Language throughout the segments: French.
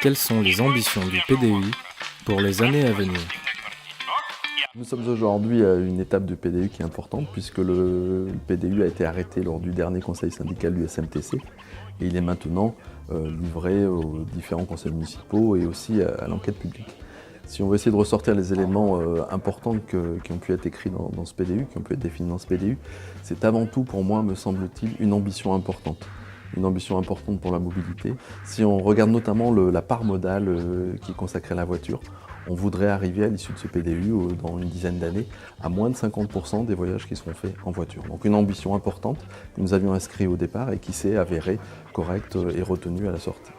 Quelles sont les ambitions du PDU pour les années à venir? Nous sommes aujourd'hui à une étape du PDU qui est importante puisque le PDU a été arrêté lors du dernier conseil syndical du SMTC et il est maintenant livré aux différents conseils municipaux et aussi à l'enquête publique. Si on veut essayer de ressortir les éléments importants qui ont pu être écrits dans ce PDU, qui ont pu être définis dans ce PDU, c'est avant tout pour moi, me semble-t-il, une ambition importante. Une ambition importante pour la mobilité. Si on regarde notamment la part modale qui est consacrée à la voiture, on voudrait arriver à l'issue de ce PDU, dans une dizaine d'années, à moins de 50% des voyages qui seront faits en voiture. Donc une ambition importante que nous avions inscrite au départ et qui s'est avérée correcte et retenue à la sortie.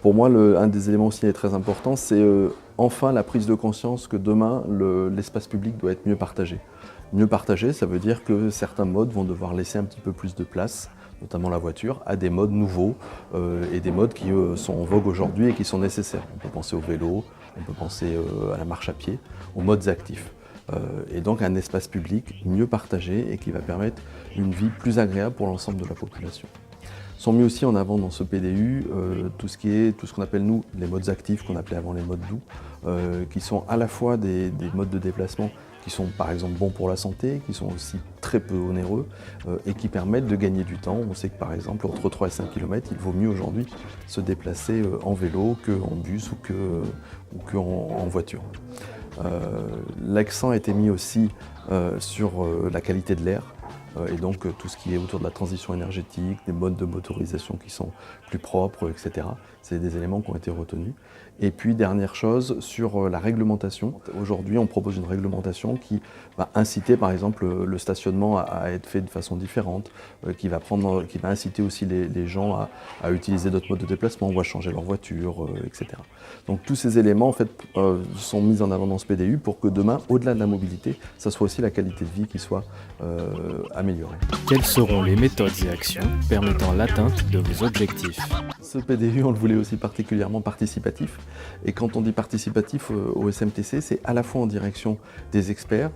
Pour moi, un des éléments aussi très importants, c'est enfin la prise de conscience que demain, l'espace public doit être mieux partagé. Mieux partagé, ça veut dire que certains modes vont devoir laisser un petit peu plus de place, notamment la voiture, à des modes nouveaux et des modes qui sont en vogue aujourd'hui et qui sont nécessaires. On peut penser au vélo, on peut penser à la marche à pied, aux modes actifs. Et donc un espace public mieux partagé et qui va permettre une vie plus agréable pour l'ensemble de la population. Sont mis aussi en avant dans ce PDU tout ce qu'on appelle nous les modes actifs, qu'on appelait avant les modes doux, qui sont à la fois des modes de déplacement qui sont par exemple bons pour la santé, qui sont aussi très peu onéreux et qui permettent de gagner du temps. On sait que par exemple entre 3 et 5 km, il vaut mieux aujourd'hui se déplacer en vélo qu'en bus ou qu'en voiture. L'accent a été mis aussi sur la qualité de l'air. Et donc tout ce qui est autour de la transition énergétique, des modes de motorisation qui sont plus propres, etc. C'est des éléments qui ont été retenus. Et puis dernière chose, sur la réglementation. Aujourd'hui, on propose une réglementation qui va inciter par exemple le stationnement à être fait de façon différente, qui va inciter aussi les gens à utiliser d'autres modes de déplacement, ou à changer leur voiture, etc. Donc tous ces éléments en fait, sont mis en avant dans ce PDU pour que demain, au-delà de la mobilité, ça soit aussi la qualité de vie qui soit améliorée. Quelles seront les méthodes et actions permettant l'atteinte de vos objectifs? Ce PDU, on le voulait aussi particulièrement participatif. Et quand on dit participatif au SMTC, c'est à la fois en direction des experts,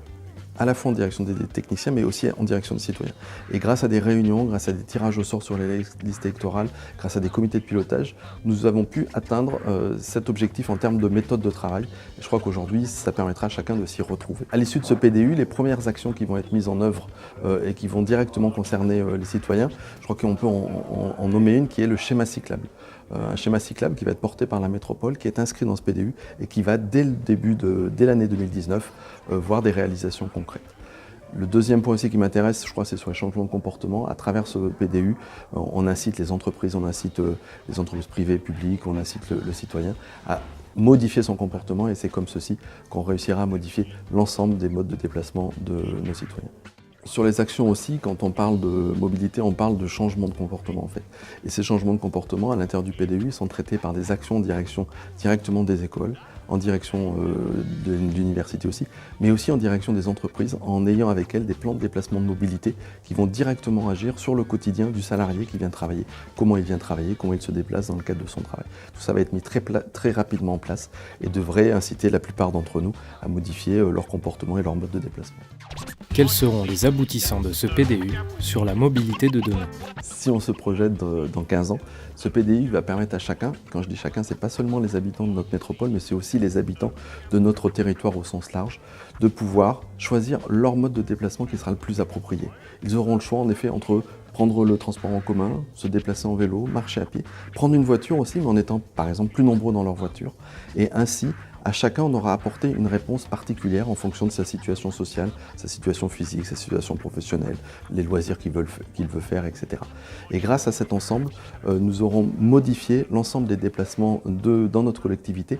à la fois en direction des techniciens, mais aussi en direction des citoyens. Et grâce à des réunions, grâce à des tirages au sort sur les listes électorales, grâce à des comités de pilotage, nous avons pu atteindre cet objectif en termes de méthode de travail. Et je crois qu'aujourd'hui, ça permettra à chacun de s'y retrouver. À l'issue de ce PDU, les premières actions qui vont être mises en œuvre et qui vont directement concerner les citoyens, je crois qu'on peut en nommer une qui est le schéma cyclable. Un schéma cyclable qui va être porté par la métropole, qui est inscrit dans ce PDU et qui va, dès l'année 2019, voir des réalisations concrètes. Le deuxième point aussi qui m'intéresse, je crois, c'est sur les changements de comportement. À travers ce PDU, on incite les entreprises, on incite les entreprises privées et publiques, on incite le citoyen à modifier son comportement et c'est comme ceci qu'on réussira à modifier l'ensemble des modes de déplacement de nos citoyens. Sur les actions aussi, quand on parle de mobilité, on parle de changement de comportement en fait. Et ces changements de comportement à l'intérieur du PDU sont traités par des actions en direction directement des écoles, en direction de l'université aussi, mais aussi en direction des entreprises, en ayant avec elles des plans de déplacement de mobilité qui vont directement agir sur le quotidien du salarié qui vient travailler, comment il se déplace dans le cadre de son travail. Tout ça va être mis très rapidement en place et devrait inciter la plupart d'entre nous à modifier leur comportement et leur mode de déplacement. Quels seront les aboutissants de ce PDU sur la mobilité de demain? Si on se projette dans 15 ans, ce PDU va permettre à chacun, quand je dis chacun, c'est pas seulement les habitants de notre métropole, mais c'est aussi les habitants de notre territoire au sens large, de pouvoir choisir leur mode de déplacement qui sera le plus approprié. Ils auront le choix en effet entre prendre le transport en commun, se déplacer en vélo, marcher à pied, prendre une voiture aussi, mais en étant par exemple plus nombreux dans leur voiture, et ainsi à chacun, on aura apporté une réponse particulière en fonction de sa situation sociale, sa situation physique, sa situation professionnelle, les loisirs qu'il veut faire, etc. Et grâce à cet ensemble, nous aurons modifié l'ensemble des déplacements dans notre collectivité.